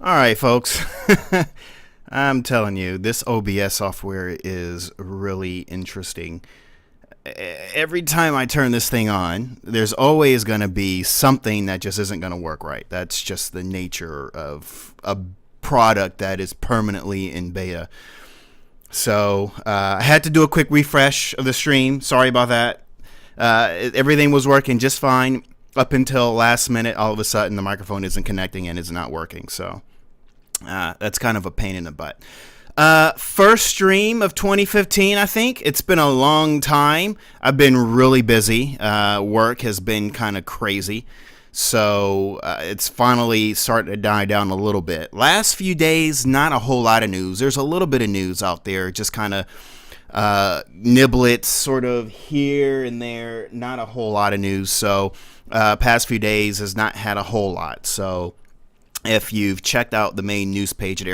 All right, folks. I'm telling you, this OBS software is really interesting. Every time I turn this thing on, there's always going to be something that just isn't going to work right. That's just the nature of a product that is permanently in beta. So I had to do a quick refresh of the stream. Sorry about that. Everything was working just fine up until last minute. All of a sudden, the microphone isn't connecting and is not working. So that's kind of a pain in the butt. First stream of 2015, I think. It's been a long time. I've been really busy. Work has been kind of crazy. So it's finally starting to die down a little bit. Last few days, not a whole lot of news. There's a little bit of news out there, just kind of niblets sort of here and there. Not a whole lot of news. So past few days has not had a whole lot. So if you've checked out the main news page at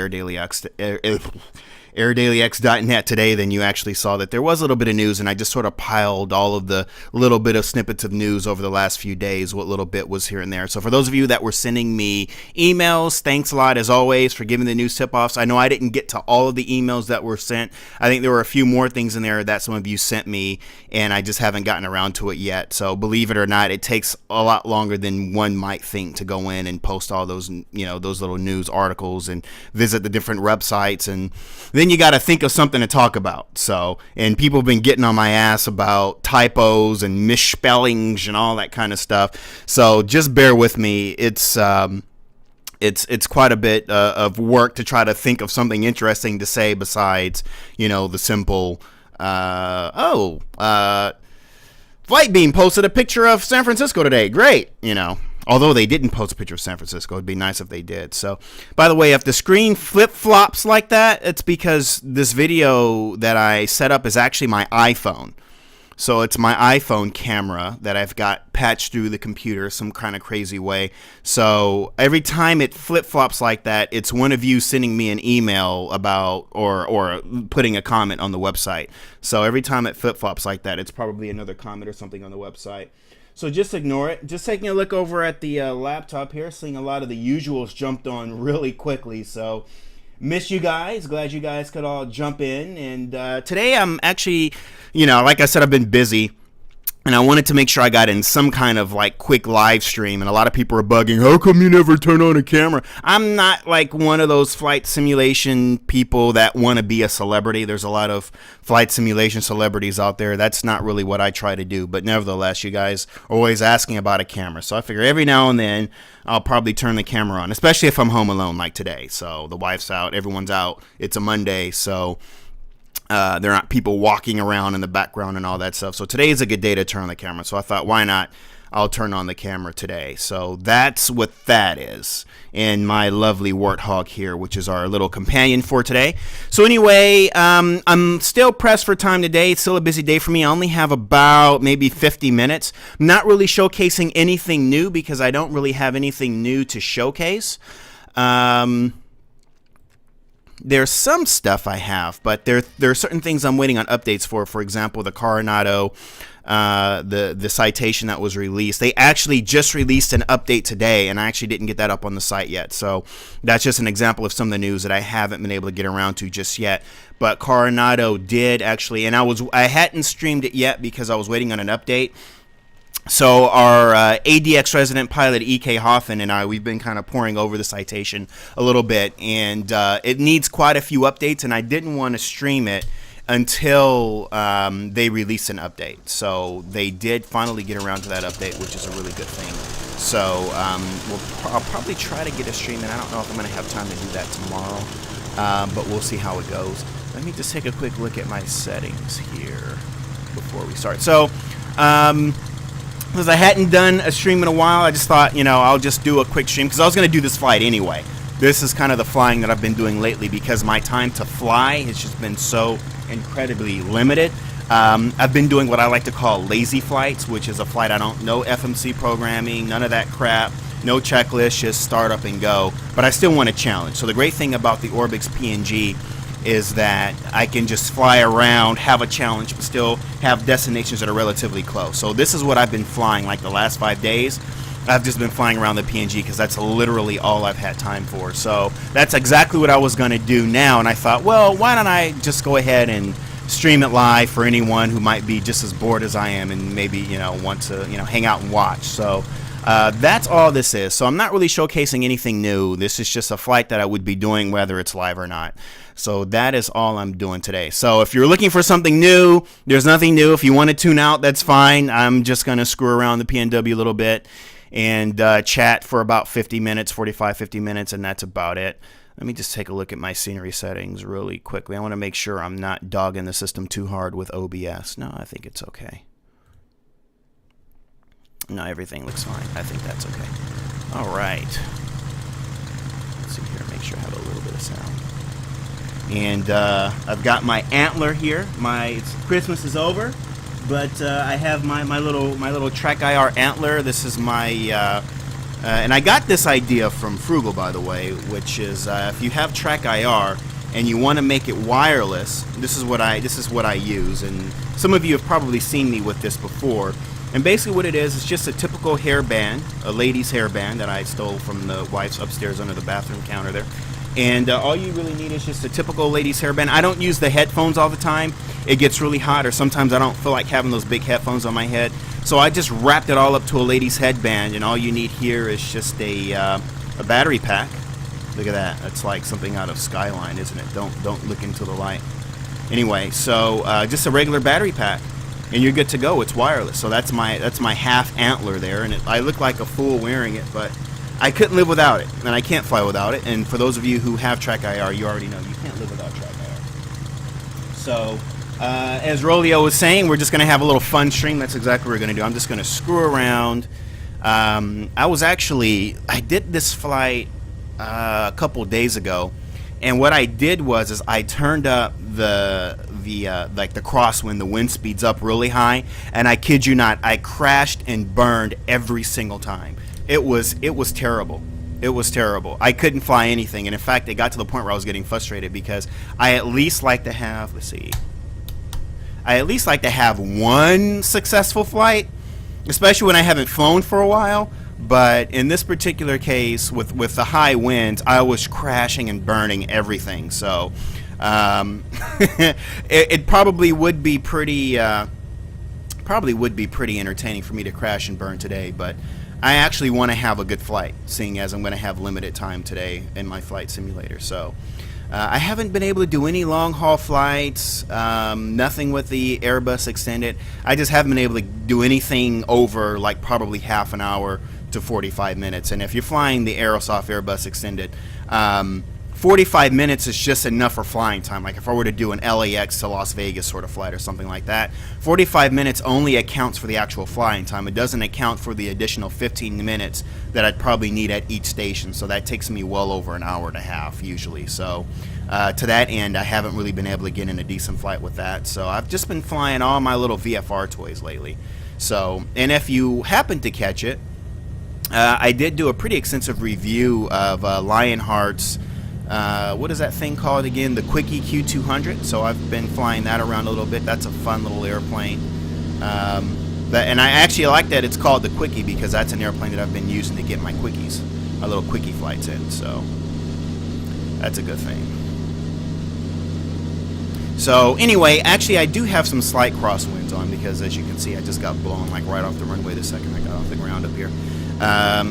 airdailyx.net today, then you actually saw that there was a little bit of news, and I just sort of piled all of the little bit of snippets of news over the last few days, what little bit was here and there. So for those of you that were sending me emails, thanks a lot as always for giving the news tip-offs. I know I didn't get to all of the emails that were sent. I think there were a few more things in there that some of you sent me, and I just haven't gotten around to it yet. So believe it or not, it takes a lot longer than one might think to go in and post all those, those little news articles and visit the different websites, and then you got to think of something to talk about. So, and people have been getting on my ass about typos and misspellings and all that kind of stuff. So just bear with me. It's quite a bit of work to try to think of something interesting to say besides, the simple, Flightbeam posted a picture of San Francisco today. Great, Although they didn't post a picture of San Francisco, it'd be nice if they did. So, by the way, if the screen flip-flops like that, it's because this video that I set up is actually my iPhone. So it's my iPhone camera that I've got patched through the computer some kind of crazy way. So every time it flip-flops like that, it's one of you sending me an email about or putting a comment on the website. So every time it flip-flops like that, it's probably another comment or something on the website. So just ignore it. Just taking a look over at the laptop here, seeing a lot of the usuals jumped on really quickly. So miss you guys. Glad you guys could all jump in. And today I'm actually, like I said, I've been busy. And I wanted to make sure I got in some kind of like quick live stream. And a lot of people are bugging, how come you never turn on a camera? I'm not like one of those flight simulation people that want to be a celebrity. There's a lot of flight simulation celebrities out there. That's not really what I try to do. But nevertheless, you guys are always asking about a camera. So I figure every now and then I'll probably turn the camera on, especially if I'm home alone like today. So the wife's out, everyone's out. It's a Monday, so there aren't people walking around in the background and all that stuff. So today is a good day to turn on the camera. So I thought, why not? I'll turn on the camera today. So that's what that is. And my lovely warthog here, which is our little companion for today. So anyway, I'm still pressed for time today. It's still a busy day for me. I only have about maybe 50 minutes. I'm not really showcasing anything new because I don't really have anything new to showcase. There's some stuff I have, but there are certain things I'm waiting on updates for. For example, the Coronado, the citation that was released. They actually just released an update today, and I actually didn't get that up on the site yet. So that's just an example of some of the news that I haven't been able to get around to just yet. But Coronado did actually, and I hadn't streamed it yet because I was waiting on an update. So our ADX resident pilot E.K. Hoffman and I, we've been kind of poring over the citation a little bit, and it needs quite a few updates, and I didn't want to stream it until they release an update. So they did finally get around to that update, which is a really good thing. So I'll probably try to get a stream, and I don't know if I'm going to have time to do that tomorrow, but we'll see how it goes. Let me just take a quick look at my settings here before we start. So because I hadn't done a stream in a while, I just thought, I'll just do a quick stream because I was going to do this flight anyway. This is kind of the flying that I've been doing lately because my time to fly has just been so incredibly limited. I've been doing what I like to call lazy flights, which is a flight I don't know FMC programming, none of that crap, no checklist, just start up and go. But I still want a challenge. So the great thing about the Orbix PNG is that I can just fly around, have a challenge, but still have destinations that are relatively close. So this is what I've been flying like the last 5 days. I've just been flying around the PNG because that's literally all I've had time for. So that's exactly what I was going to do now. And I thought, well, why don't I just go ahead and stream it live for anyone who might be just as bored as I am and maybe, you know, want to, you know, hang out and watch. So that's all this is. So I'm not really showcasing anything new. This is just a flight that I would be doing whether it's live or not. So that is all I'm doing today. So if you're looking for something new, there's nothing new. If you want to tune out, that's fine. I'm just going to screw around the PNW a little bit and chat for about 50 minutes, 45, 50 minutes, and that's about it. Let me just take a look at my scenery settings really quickly. I want to make sure I'm not dogging the system too hard with OBS. No, I think it's okay. No, everything looks fine. I think that's okay. All right. Let's see here. Make sure I have a little bit of sound. And I've got my antler here. Christmas is over, but I have my little Track IR antler. This is my and I got this idea from Frugal, by the way, which is if you have Track IR and you want to make it wireless, this is what I use. And some of you have probably seen me with this before. And basically what it is, it's just a typical hairband, a lady's hairband that I stole from the wife's upstairs under the bathroom counter there. And all you really need is just a typical lady's hairband. I don't use the headphones all the time. It gets really hot, or sometimes I don't feel like having those big headphones on my head. So I just wrapped it all up to a lady's headband, and all you need here is just a battery pack. Look at that. That's like something out of Skyline, isn't it? Don't look into the light. Anyway, so just a regular battery pack, and you're good to go. It's wireless. So that's my half antler there, and I look like a fool wearing it, but I couldn't live without it, and I can't fly without it. And for those of you who have Track IR, you already know you can't live without Track IR. So, as Rolio was saying, we're just going to have a little fun stream. That's exactly what we're going to do. I'm just going to screw around. I did this flight a couple days ago, and what I did was I turned up the crosswind, the wind speeds up really high, and I kid you not, I crashed and burned every single time. It was terrible. It was terrible. I couldn't fly anything, and in fact, it got to the point where I was getting frustrated because I at least like to have, one successful flight, especially when I haven't flown for a while. But in this particular case, with the high winds, I was crashing and burning everything. So it probably would be pretty entertaining for me to crash and burn today, but I actually want to have a good flight, seeing as I'm going to have limited time today in my flight simulator. So I haven't been able to do any long haul flights, nothing with the Airbus Extended. I just haven't been able to do anything over like probably half an hour to 45 minutes. And if you're flying the Aerosoft Airbus Extended, 45 minutes is just enough for flying time. Like if I were to do an LAX to Las Vegas sort of flight or something like that, 45 minutes only accounts for the actual flying time. It doesn't account for the additional 15 minutes that I'd probably need at each station. So that takes me well over an hour and a half usually. So to that end, I haven't really been able to get in a decent flight with that. So I've just been flying all my little VFR toys lately. So, and if you happen to catch it, I did do a pretty extensive review of Lionheart's what is that thing called again? The Quickie Q200. So I've been flying that around a little bit. That's a fun little airplane. And I actually like that it's called the Quickie because that's an airplane that I've been using to get my quickies, my little quickie flights in. So that's a good thing. So anyway, actually I do have some slight crosswinds on because as you can see, I just got blown like right off the runway the second I got off the ground up here.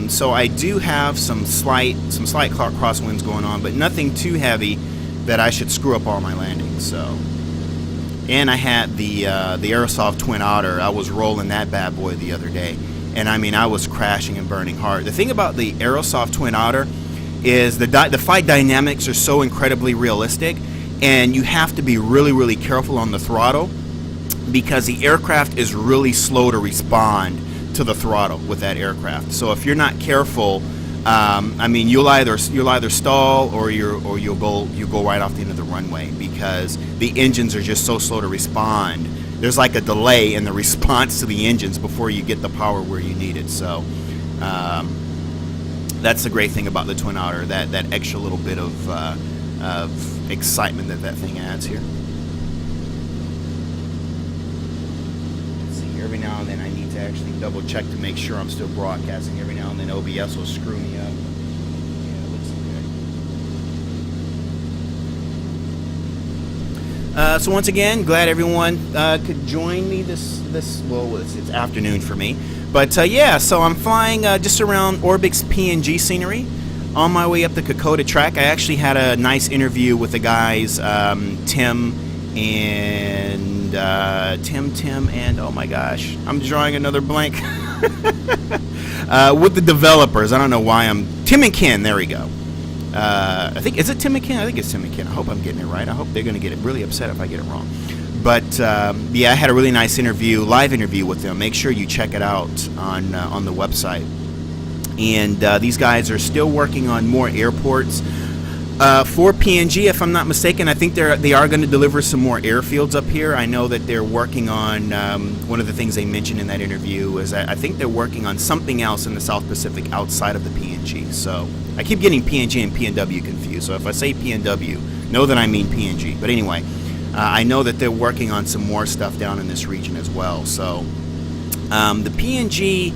So I do have some slight crosswinds going on, but nothing too heavy that I should screw up all my landings. So, and I had the Aerosoft Twin Otter. I was rolling that bad boy the other day, and I mean I was crashing and burning hard. The thing about the Aerosoft Twin Otter is the flight dynamics are so incredibly realistic, and you have to be really careful on the throttle because the aircraft is really slow to respond to the throttle with that aircraft. So if you're not careful, I mean you'll either stall or you'll go right off the end of the runway because the engines are just so slow to respond. There's like a delay in the response to the engines before you get the power where you need it. So that's the great thing about the Twin Otter, that extra little bit of excitement that thing adds here. every now and then I need to actually double check to make sure I'm still broadcasting. Every now and then OBS will screw me up. Yeah, it looks good. So once again, glad everyone could join me this well, it's afternoon for me. But yeah, so I'm flying just around Orbix's PNG scenery on my way up the Kokoda track. I actually had a nice interview with the guys, Tim and oh my gosh, I'm drawing another blank. With the developers. I don't know why Tim and Ken, there we go. I think, is it Tim and Ken? I think it's Tim and Ken. I hope I'm getting it right. I hope they're going to get really upset if I get it wrong. But yeah, I had a really nice interview, live interview with them. Make sure you check it out on the website. And these guys are still working on more airports for PNG, if I'm not mistaken. I think they are going to deliver some more airfields up here. I know that they're working on one of the things they mentioned in that interview is that I think they're working on something else in the South Pacific outside of the PNG. So I keep getting PNG and PNW confused. So if I say PNW, know that I mean PNG. But anyway, I know that they're working on some more stuff down in this region as well. So the PNG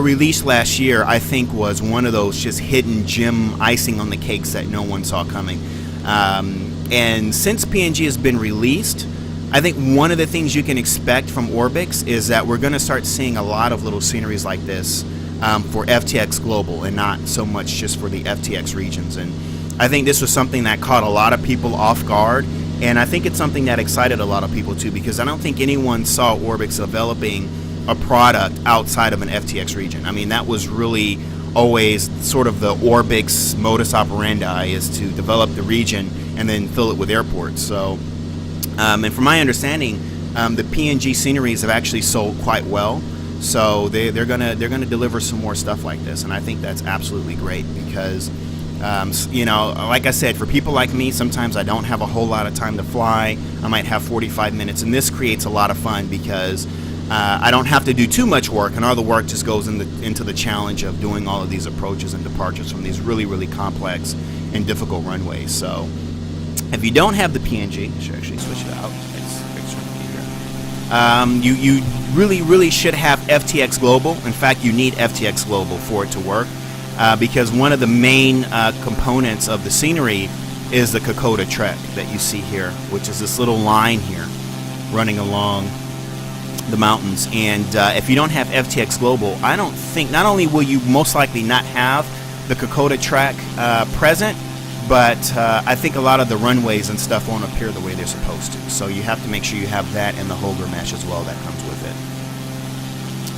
release last year, I think, was one of those just hidden gem icing on the cakes that no one saw coming. And since PNG has been released, I think one of the things you can expect from Orbix is that we're going to start seeing a lot of little sceneries like this for FTX Global and not so much just for the FTX regions. And I think this was something that caught a lot of people off guard. And I think it's something that excited a lot of people too, because I don't think anyone saw Orbix developing a product outside of an FTX region. I mean, that was really always sort of the Orbix modus operandi, is to develop the region and then fill it with airports. So, and from my understanding, the PNG sceneries have actually sold quite well. So they're gonna deliver some more stuff like this, and I think that's absolutely great because, you know, like I said, for people like me, sometimes I don't have a whole lot of time to fly. I might have 45 minutes, and this creates a lot of fun because I don't have to do too much work, and all the work just goes into the challenge of doing all of these approaches and departures from these really, really complex and difficult runways. So if you don't have the PNG, I should actually switch it out. You really, really should have FTX Global. In fact, you need FTX Global for it to work because one of the main components of the scenery is the Kokoda Trek that you see here, which is this little line here running along the mountains. And if you don't have FTX Global, I don't think, not only will you most likely not have the Kokoda track present, but I think a lot of the runways and stuff won't appear the way they're supposed to. So you have to make sure you have that and the Holger mesh as well that comes with it.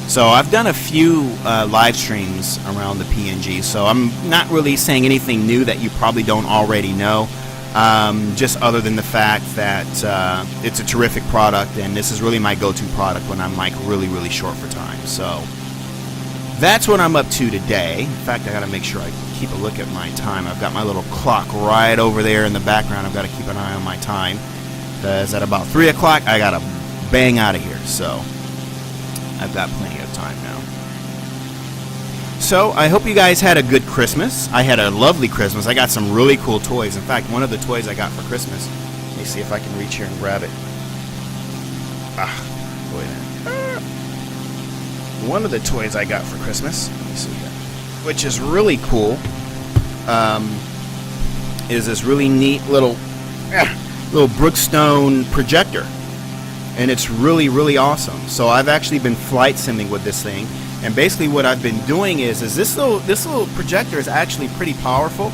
So I've done a few live streams around the PNG, so I'm not really saying anything new that you probably don't already know. Just other than the fact that it's a terrific product, and this is really my go-to product when I'm like really, really short for time. So that's what I'm up to today. In fact, I got to make sure I keep a look at my time. I've got my little clock right over there in the background. I've got to keep an eye on my time because at about 3 o'clock I got to bang out of here. So I've got plenty of time now. So I hope you guys had a good Christmas. I had a lovely Christmas. I got some really cool toys. In fact, one of the toys I got for Christmas, let me see if I can reach here and grab it. Wait a minute. One of the toys I got for Christmas, let me see here, which is really cool, is this really neat little Brookstone projector. And it's really, really awesome. So I've actually been flight simming with this thing. And basically what I've been doing is this little projector is actually pretty powerful.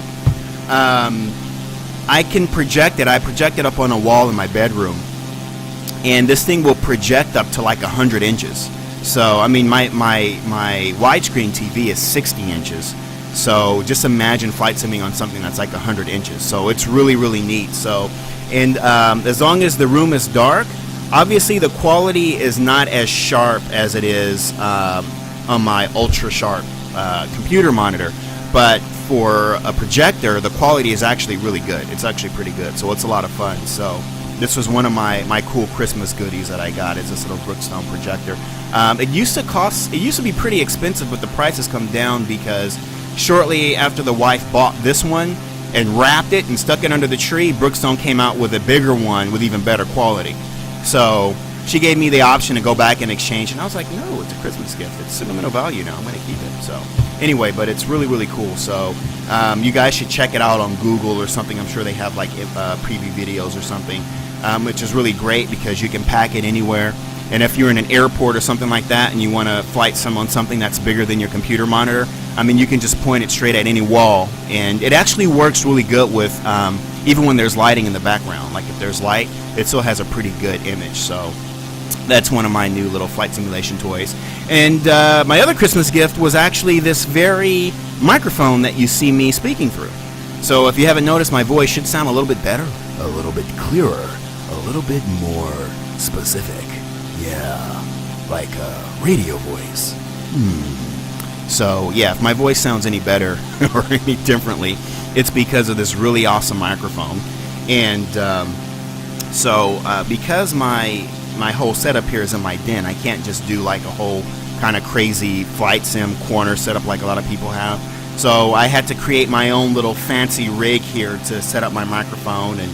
I can project it. I project it up on a wall in my bedroom. And this thing will project up to like 100 inches. So, I mean, my widescreen TV is 60 inches. So just imagine flight simming on something that's like 100 inches. So it's really, really neat. So, and as long as the room is dark, obviously the quality is not as sharp as it is on my ultra sharp computer monitor, but for a projector the quality is actually really good. It's actually pretty good, so it's a lot of fun. So this was one of my cool Christmas goodies that I got, is this little Brookstone projector. It used to be pretty expensive, but the price has come down because shortly after the wife bought this one and wrapped it and stuck it under the tree, Brookstone came out with a bigger one with even better quality. So she gave me the option to go back and exchange, and I was like, no, it's a Christmas gift. It's sentimental value now. I'm going to keep it. So anyway, but it's really, really cool. So you guys should check it out on Google or something. I'm sure they have like preview videos or something, which is really great because you can pack it anywhere. And if you're in an airport or something like that and you want to flight on something that's bigger than your computer monitor, I mean, you can just point it straight at any wall. And it actually works really good with, even when there's lighting in the background. Like if there's light, it still has a pretty good image. So that's one of my new little flight simulation toys. And my other Christmas gift was actually this very microphone that you see me speaking through. So if you haven't noticed, my voice should sound a little bit better, a little bit clearer, a little bit more specific. Yeah, like a radio voice. So yeah, if my voice sounds any better or any differently, it's because of this really awesome microphone. And because my whole setup here is in my den, I can't just do like a whole kind of crazy flight sim corner setup like a lot of people have. So I had to create my own little fancy rig here to set up my microphone, and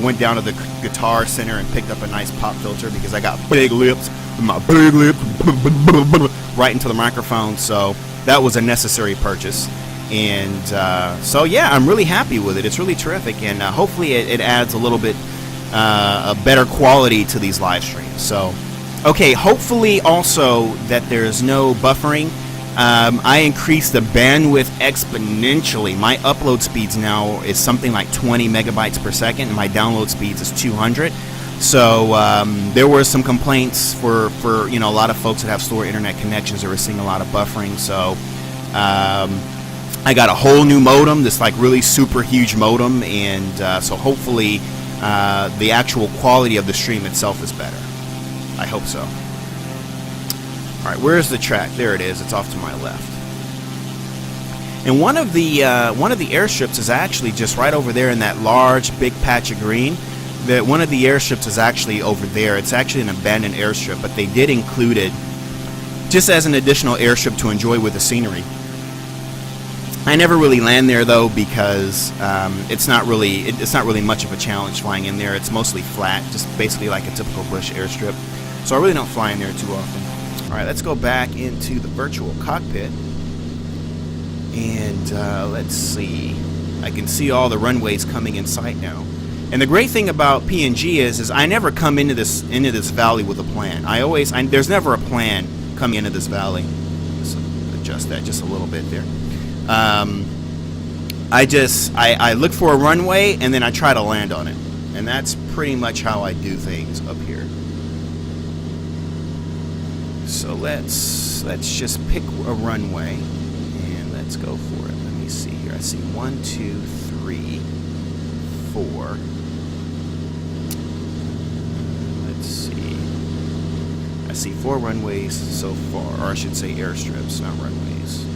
went down to the Guitar Center and picked up a nice pop filter because I got big lips, and my big lips right into the microphone. So that was a necessary purchase. And so yeah, I'm really happy with it. It's really terrific, and hopefully it adds a little bit a better quality to these live streams. So okay, hopefully also that there's no buffering. I increased the bandwidth exponentially. My upload speeds now is something like 20 megabytes per second, and my download speeds is 200. So there were some complaints for a lot of folks that have slower internet connections that were seeing a lot of buffering. So I got a whole new modem, this like really super huge modem, and so hopefully the actual quality of the stream itself is better. I hope so. All right, where's the track? There it is. It's off to my left. And one of the airstrips is actually just right over there in that large big patch of green. One of the airstrips is actually over there. It's actually an abandoned airstrip, but they did include it just as an additional airstrip to enjoy with the scenery. I never really land there though because it's not really much of a challenge flying in there. It's mostly flat, just basically like a typical Bush airstrip. So I really don't fly in there too often. All right, let's go back into the virtual cockpit, and let's see. I can see all the runways coming in sight now. And the great thing about PNG is I never come into this valley with a plan. There's never a plan coming into this valley. Let's adjust that just a little bit there. I look for a runway and then I try to land on it, and that's pretty much how I do things up here. So let's just pick a runway and let's go for it. Let me see here. I see 1, 2, 3, 4. Let's see. I see 4 runways so far, or I should say airstrips, not runways.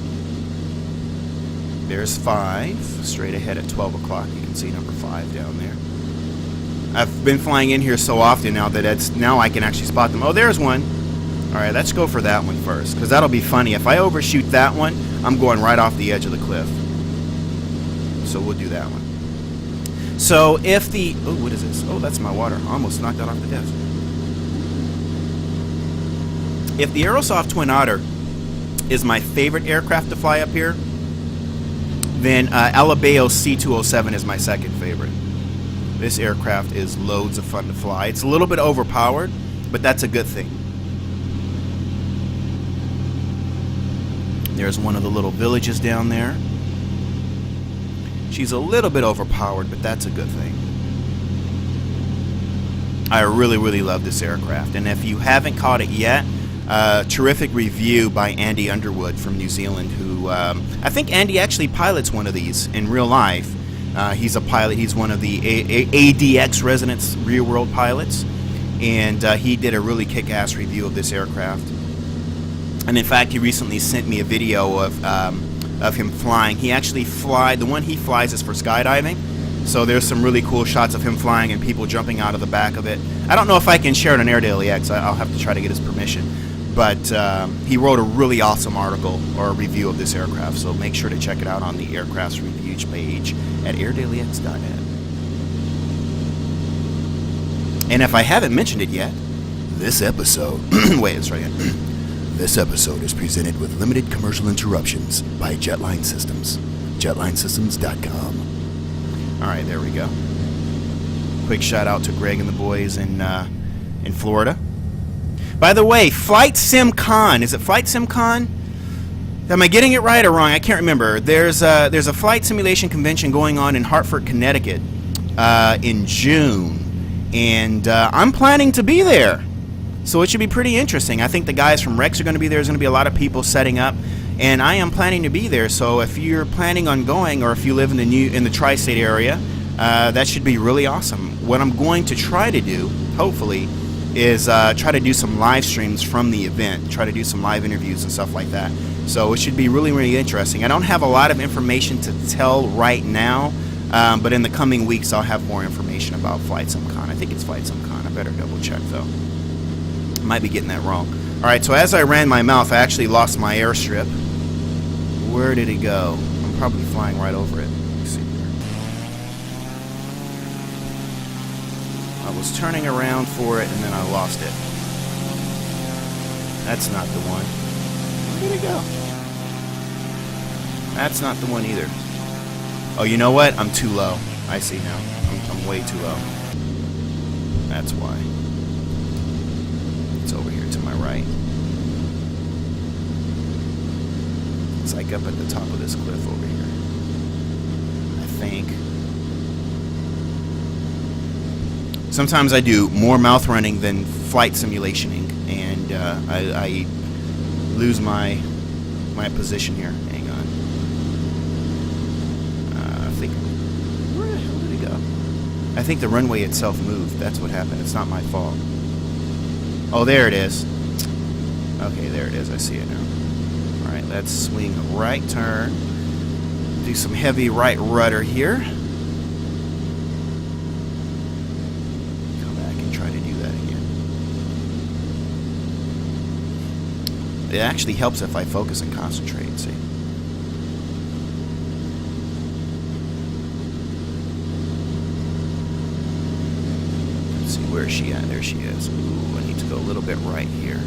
There's 5 straight ahead at 12 o'clock. You can see number 5 down there. I've been flying in here so often now that now I can actually spot them. Oh, there's one. All right, let's go for that one first, because that'll be funny. If I overshoot that one, I'm going right off the edge of the cliff. So we'll do that one. So if the... Oh, what is this? Oh, that's my water. I almost knocked that off the desk. If the Aerosoft Twin Otter is my favorite aircraft to fly up here, then Alabeo C207 is my second favorite. This aircraft is loads of fun to fly. It's a little bit overpowered, but that's a good thing. There's one of the little villages down there. She's a little bit overpowered, but that's a good thing. I really, really love this aircraft. And if you haven't caught it yet, terrific review by Andy Underwood from New Zealand, who I think Andy actually pilots one of these in real life. He's a pilot. He's one of the ADX Resonance Real World pilots, and he did a really kick-ass review of this aircraft. And in fact, he recently sent me a video of him flying. He actually the one he flies is for skydiving. So there's some really cool shots of him flying and people jumping out of the back of it. I don't know if I can share it on AirDailyX. I'll have to try to get his permission. But he wrote a really awesome article or a review of this aircraft. So make sure to check it out on the Aircraft's Reviews page at airdailyx.net. And if I haven't mentioned it yet, This episode, wait, let's try again. this episode is presented with limited commercial interruptions by Jetline Systems. JetlineSystems.com. All right, there we go. Quick shout out to Greg and the boys in Florida. By the way, Flight Sim Con, is it Flight Sim Con? Am I getting it right or wrong? I can't remember. There's a flight simulation convention going on in Hartford, Connecticut in June, and I'm planning to be there. So it should be pretty interesting. I think the guys from Rex are going to be there. There's going to be a lot of people setting up, and I am planning to be there. So if you're planning on going, or if you live in the tri-state area, that should be really awesome. What I'm going to try to do, hopefully, is try to do some live streams from the event. Try to do some live interviews and stuff like that. So it should be really, really interesting. I don't have a lot of information to tell right now, but in the coming weeks I'll have more information about Flight Sim Con. I think it's Flight Sim Con. I better double check though. Might be getting that wrong. Alright, so as I ran my mouth, I actually lost my airstrip. Where did it go? I'm probably flying right over it. Let's see here. I was turning around for it and then I lost it. That's not the one. Where did it go? That's not the one either. Oh, you know what? I'm too low. I see now. I'm way too low. That's why. It's over here to my right. It's like up at the top of this cliff over here. I think. Sometimes I do more mouth running than flight simulationing, and I lose my position here. Hang on. I think. Where the hell did it go? I think the runway itself moved. That's what happened. It's not my fault. Oh, there it is. Okay, there it is. I see it now. All right, let's swing a right turn. Do some heavy right rudder here. Come back and try to do that again. It actually helps if I focus and concentrate, see? Let's see, where is she at? There she is. Ooh, I need to go a little bit right here.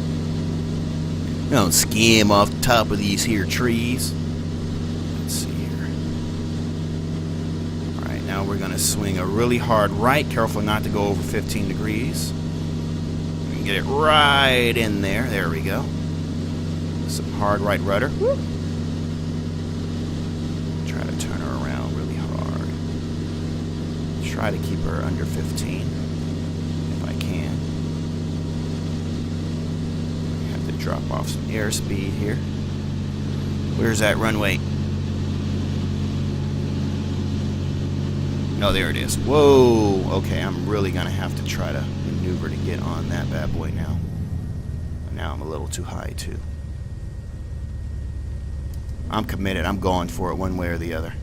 Don't skim off the top of these here trees. Let's see here. Alright, now we're going to swing a really hard right. Careful not to go over 15 degrees. We can get it right in there. There we go. Some hard right rudder. Whoop. Try to turn her around really hard. Try to keep her under 15 if I can. Have to drop off some airspeed here. Where's that runway? Oh, there it is. Whoa. Okay, I'm really gonna have to try to maneuver to get on that bad boy now. Now I'm a little too high too. I'm committed. I'm going for it one way or the other.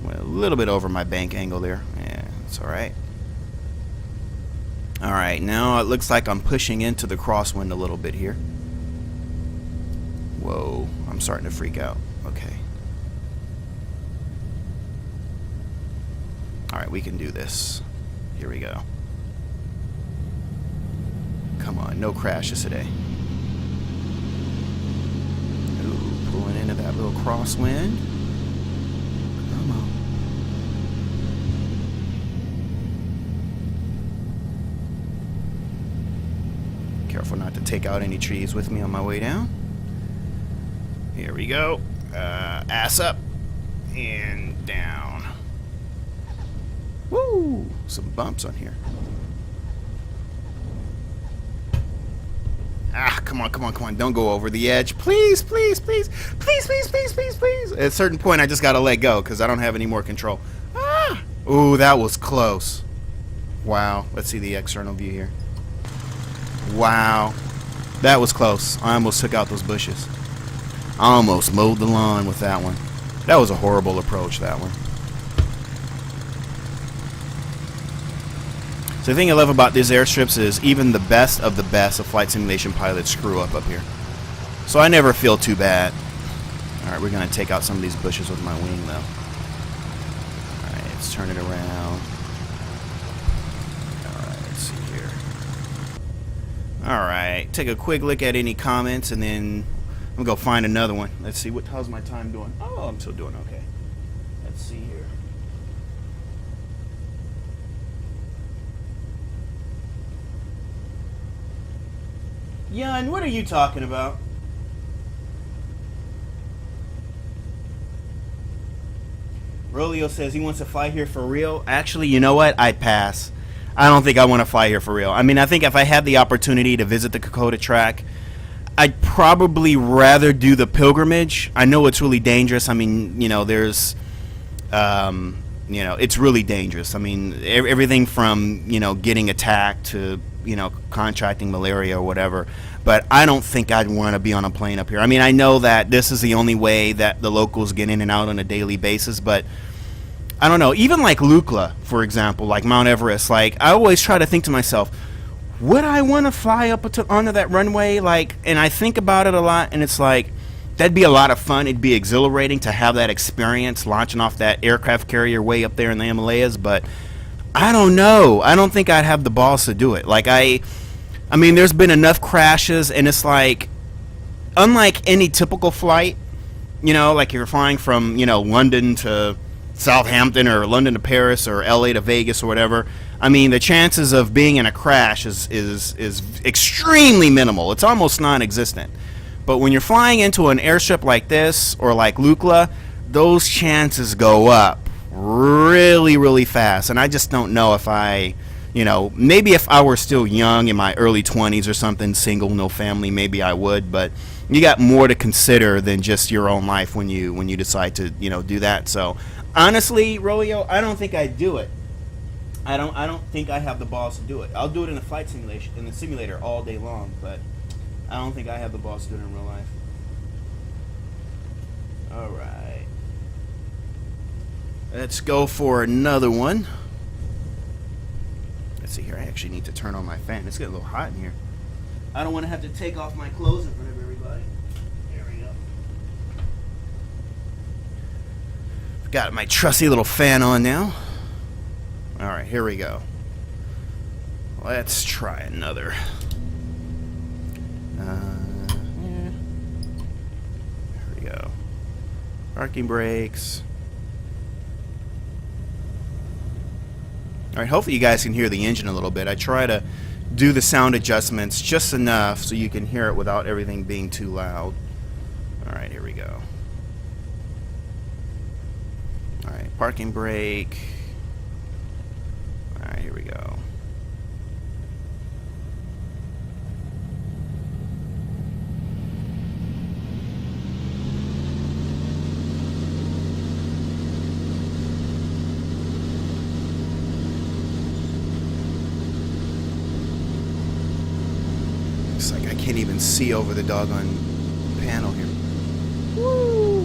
Well, a little bit over my bank angle there. Yeah, it's alright. Alright, now it looks like I'm pushing into the crosswind a little bit here. Whoa, I'm starting to freak out. Okay. Alright, we can do this. Here we go. Come on, no crashes today. Pulling into that little crosswind. Come on. Careful not to take out any trees with me on my way down. Here we go. Ass up and down. Woo! Some bumps on here. Ah, come on, come on, come on. Don't go over the edge. Please, please, please. Please, please, please, please, please. At a certain point, I just got to let go because I don't have any more control. Ah! Ooh, that was close. Wow. Let's see the external view here. Wow. That was close. I almost took out those bushes. I almost mowed the lawn with that one. That was a horrible approach, that one. So the thing I love about these airstrips is even the best of flight simulation pilots screw up here. So I never feel too bad. Alright, we're going to take out some of these bushes with my wing, though. Alright, let's turn it around. Alright, let's see here. Alright, take a quick look at any comments and then I'm gonna go find another one. Let's see, how's my time doing? Oh, I'm still doing okay. Let's see here. Yeah, and what are you talking about? Rolio says he wants to fly here for real. Actually, you know what? I'd pass. I don't think I want to fly here for real. I mean, I think if I had the opportunity to visit the Kokoda track, I'd probably rather do the pilgrimage. I know it's really dangerous. I mean, you know, there's, it's really dangerous. I mean, everything from, getting attacked to, contracting malaria or whatever. But I don't think I'd want to be on a plane up here. I mean, I know that this is the only way that the locals get in and out on a daily basis, but I don't know. Even like Lukla, for example, like Mount Everest, like I always try to think to myself, would I want to fly up onto that runway? Like, and I think about it a lot, and it's like, that'd be a lot of fun. It'd be exhilarating to have that experience launching off that aircraft carrier way up there in the Himalayas, but I don't know. I don't think I'd have the balls to do it. Like, I mean, there's been enough crashes, and it's like, unlike any typical flight, like you're flying from, London to Southampton or London to Paris or LA to Vegas or whatever. I mean, the chances of being in a crash is extremely minimal. It's almost non-existent. But when you're flying into an airstrip like this or like Lukla, those chances go up really, really fast. And I just don't know if maybe if I were still young in my early 20s or something, single, no family, maybe I would. But you got more to consider than just your own life when you decide to do that. So honestly, Rolio, I don't think I'd do it. I don't think I have the balls to do it. I'll do it in a flight simulation, in the simulator all day long, but I don't think I have the balls to do it in real life. All right. Let's go for another one. Let's see here. I actually need to turn on my fan. It's getting a little hot in here. I don't want to have to take off my clothes in front of everybody. There we go. Got my trusty little fan on now. All right, here we go. Let's try another. Here we go. Parking brakes. All right, hopefully you guys can hear the engine a little bit. I try to do the sound adjustments just enough so you can hear it without everything being too loud. All right, here we go. All right, parking brake. All right, here we go. Looks like I can't even see over the doggone panel here. Woo!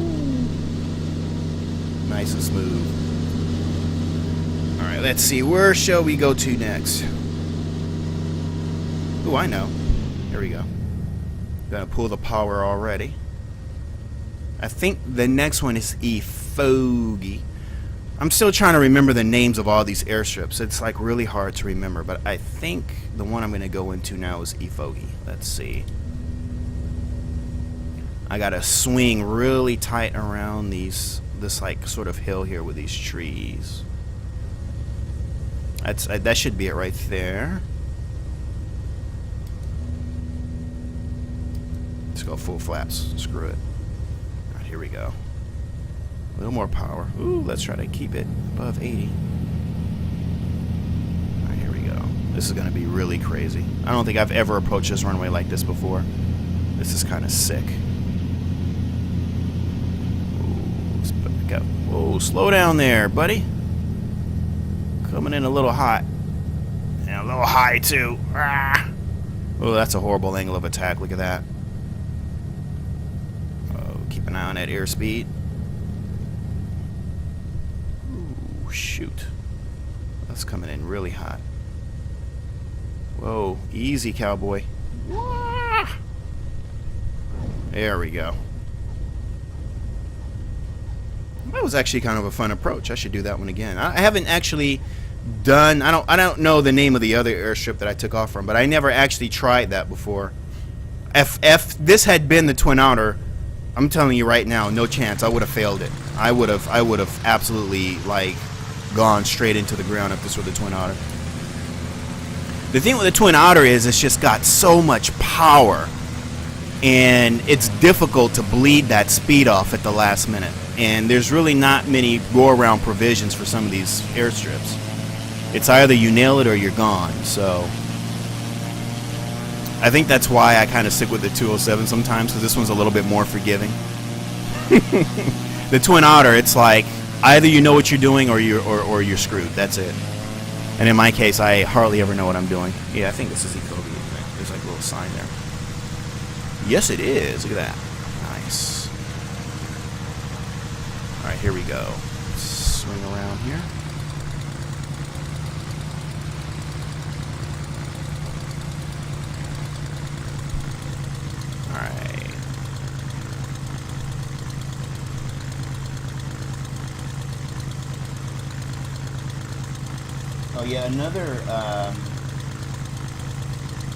Nice and smooth. Alright, let's see. Where shall we go to next? Ooh, I know. Here we go. Gonna pull the power already. I think the next one is Efogi. I'm still trying to remember the names of all these airstrips. It's like really hard to remember, but I think the one I'm gonna go into now is Efogi. Let's see. I gotta swing really tight around this like sort of hill here with these trees. That should be it right there. Let's go full flaps. Screw it. All right, here we go. A little more power. Ooh, let's try to keep it above 80. All right, here we go. This is going to be really crazy. I don't think I've ever approached this runway like this before. This is kind of sick. Ooh, let's back up. Whoa, slow down there, buddy. Coming in a little hot. And a little high, too. Ah. Oh, that's a horrible angle of attack. Look at that. Oh, keep an eye on that airspeed. Ooh, shoot. That's coming in really hot. Whoa, easy, cowboy. Ah. There we go. That was actually kind of a fun approach. I should do that one again. I haven't actually done. I don't know the name of the other airstrip that I took off from, but I never actually tried that before. If this had been the Twin Otter, I'm telling you right now, no chance. I would have failed it. I would have absolutely like gone straight into the ground if this were the Twin Otter. The thing with the Twin Otter is it's just got so much power, and it's difficult to bleed that speed off at the last minute. And there's really not many go-around provisions for some of these airstrips. It's either you nail it or you're gone. So I think that's why I kind of stick with the 207 sometimes, because this one's a little bit more forgiving. The Twin Otter, it's like either you know what you're doing or you're screwed. That's it. And in my case, I hardly ever know what I'm doing. Yeah, I think this is Ecobee. There's like a little sign there. Yes, it is. Look at that. Nice. All right, here we go. Swing around here. All right. Oh yeah,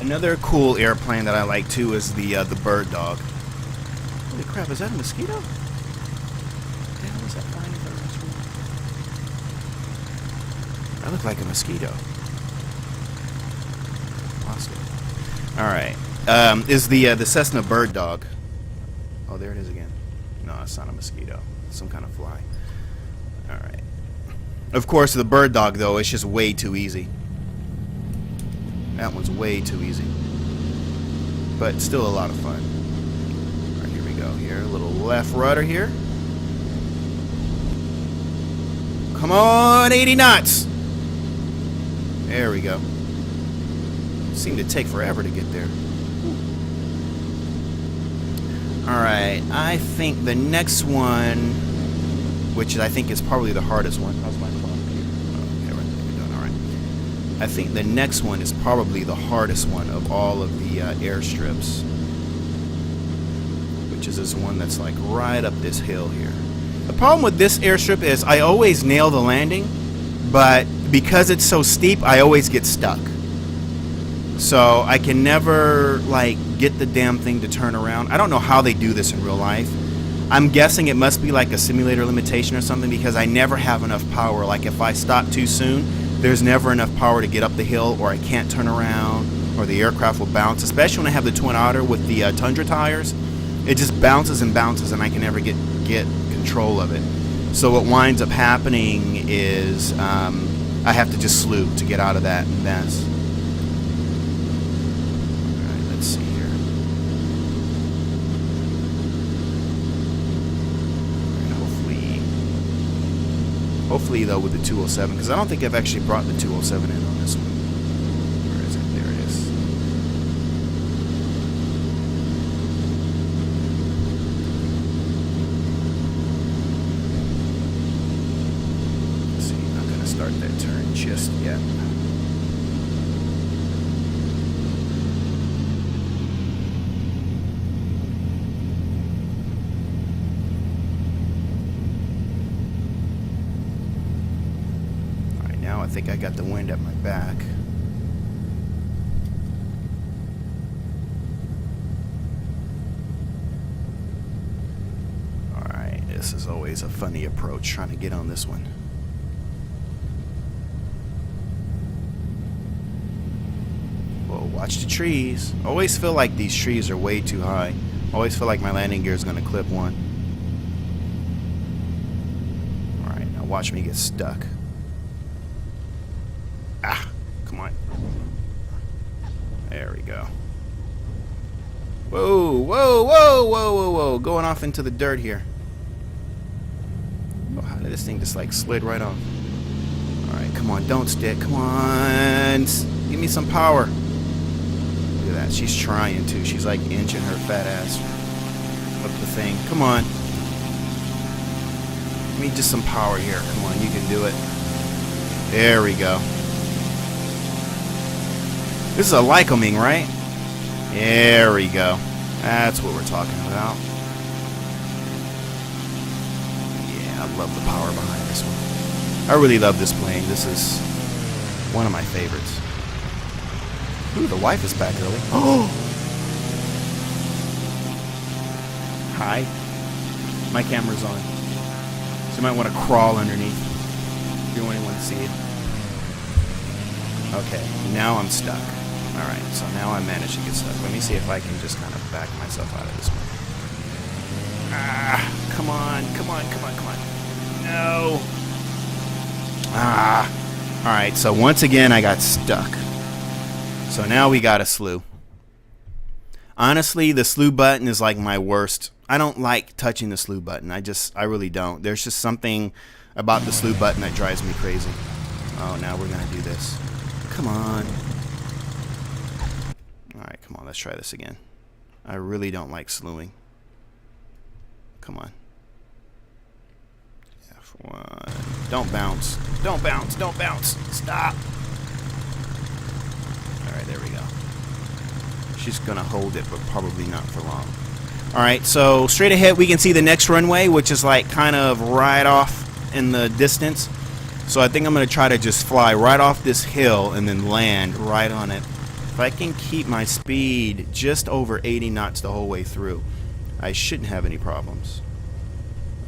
another cool airplane that I like too is the Bird Dog. Holy crap! Is that a mosquito? What the hell is that flying over? That looked like a mosquito. Lost it. All right. Is the Cessna Bird Dog? Oh, there it is again. No, it's not a mosquito. It's some kind of fly. All right. Of course, the Bird Dog, though, it's just way too easy. That one's way too easy. But still a lot of fun. All right, here we go. Here, a little left rudder here. Come on, 80 knots. There we go. Seemed to take forever to get there. All right, I think the next one, which I think is probably the hardest one. How's my clock here? Okay, right there, we're doing all right. I think the next one is probably the hardest one of all of the airstrips, which is this one that's like right up this hill here. The problem with this airstrip is I always nail the landing, but because it's so steep, I always get stuck. So I can never like get the damn thing to turn around. I don't know how they do this in real life. I'm guessing it must be like a simulator limitation or something, because I never have enough power. Like if I stop too soon, there's never enough power to get up the hill, or I can't turn around, or the aircraft will bounce. Especially when I have the Twin Otter with the Tundra tires, it just bounces and bounces, and I can never get control of it. So what winds up happening is I have to just slew to get out of that mess. All right, let's see here. Hopefully, though, with the 207, because I don't think I've actually brought the 207 in on this one. Where is it? There it is. Let's see, I'm not going to start that turn just yet. I think I got the wind at my back. Alright, this is always a funny approach, trying to get on this one. Whoa, watch the trees. Always feel like these trees are way too high. Always feel like my landing gear is going to clip one. Alright, now watch me get stuck. Ah, come on. There we go. Whoa, whoa, whoa, whoa, whoa, whoa. Going off into the dirt here. Oh, how did this thing just like slid right off? Alright, come on, don't stick. Come on. Give me some power. Look at that. She's trying to. She's like inching her fat ass up the thing. Come on. Give me just some power here. Come on, you can do it. There we go. This is a Lycoming, right? There we go. That's what we're talking about. Yeah, I love the power behind this one. I really love this plane. This is One of my favorites. Ooh, the wife is back early. Oh! Hi. My camera's on. So you might want to crawl underneath if you don't want anyone to see it. Okay, now I'm stuck. Alright, so now I managed to get stuck. Let me see if I can just kind of back myself out of this one. Ah, come on, come on, come on, come on. No. Ah. Alright, so once again I got stuck. So now we got a slew. Honestly, the slew button is like my worst. I don't like touching the slew button. I really don't. There's just something about the slew button that drives me crazy. Oh, now we're going to do this. Come on. Alright, come on. Let's try this again. I really don't like slewing. Come on. F1. Don't bounce. Don't bounce. Don't bounce. Stop. Alright, there we go. She's going to hold it, but probably not for long. Alright, so straight ahead we can see the next runway, which is like kind of right off in the distance. So I think I'm going to try to just fly right off this hill and then land right on it. If I can keep my speed just over 80 knots the whole way through, I shouldn't have any problems.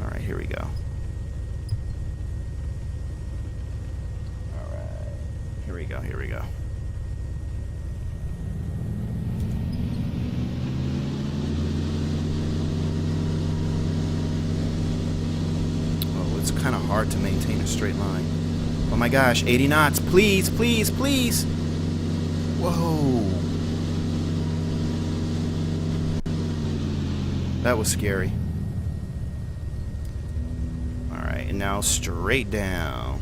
Alright, here we go. Alright, here we go, here we go. It's kind of hard to maintain a straight line. Oh my gosh, 80 knots. Please, please, please. Whoa. That was scary. Alright, and now straight down.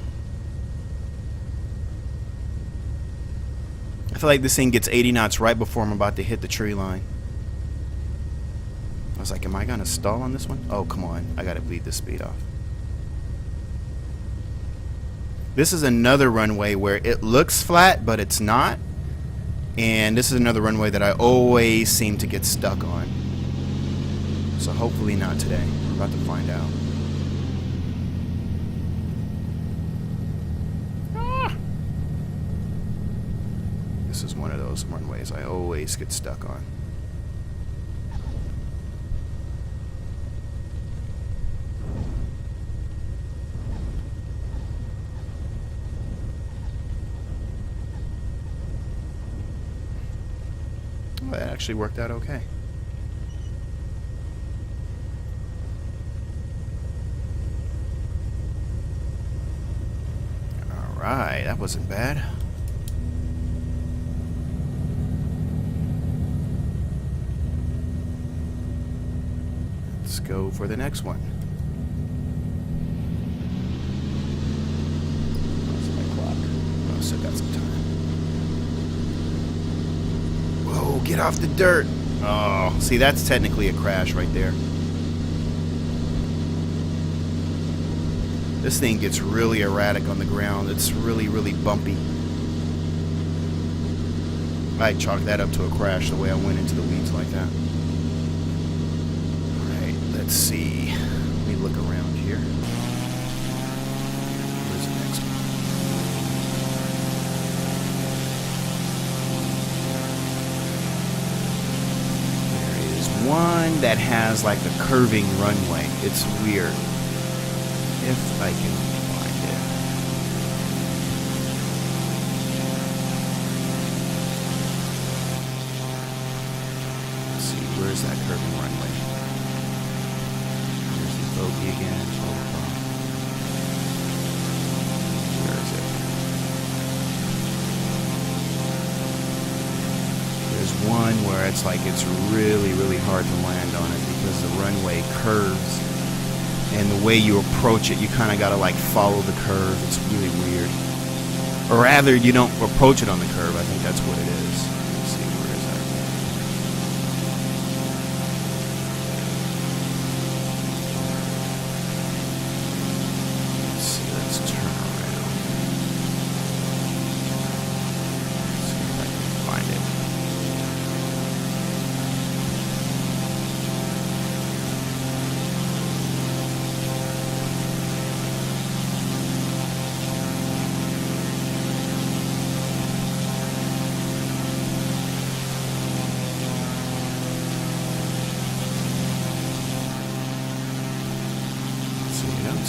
I feel like this thing gets 80 knots right before I'm about to hit the tree line. I was like, am I going to stall on this one? Oh, come on. I got to bleed this speed off. This is another runway where it looks flat, but it's not. And this is another runway that I always seem to get stuck on. So hopefully not today. We're about to find out. Ah! This is one of those runways I always get stuck on. That actually worked out okay. Alright, that wasn't bad. Let's go for the next one. Where's my clock? Oh, still got some time. Whoa, get off the dirt. Oh, see, that's technically a crash right there. This thing gets really erratic on the ground. It's really, really bumpy. I'd chalk that up to a crash the way I went into the weeds like that. Alright, let's see. Let me look around here. Where's the next one? One that has like a curving runway. It's weird. If I can find it. Let's see, where's that curving runway? There's the bogey again. Where is it? There's one where it's like it's really, really hard to land on it because the runway curves, and the way you approach it, you kind of got to like follow the curve. It's really weird. Or rather, you don't approach it on the curve. I think that's what it is. Let's see, where is that? Let's see, let's turn around. Let's see if I can find it.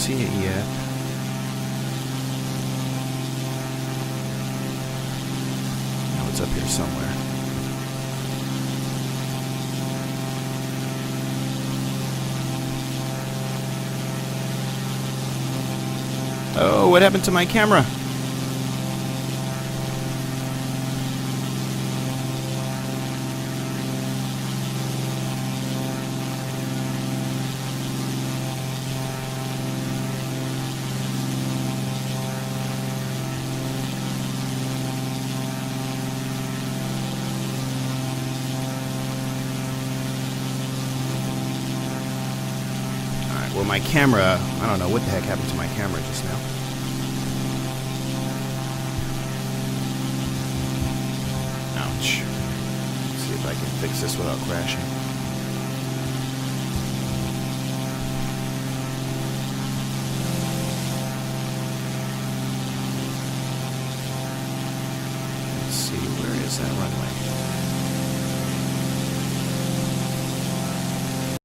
see it yet. No, it's up here somewhere. Oh, what happened to my camera? Well, my camera, I don't know what the heck happened to my camera just now. Ouch. Let's see if I can fix this without crashing. Let's see, where is that runway?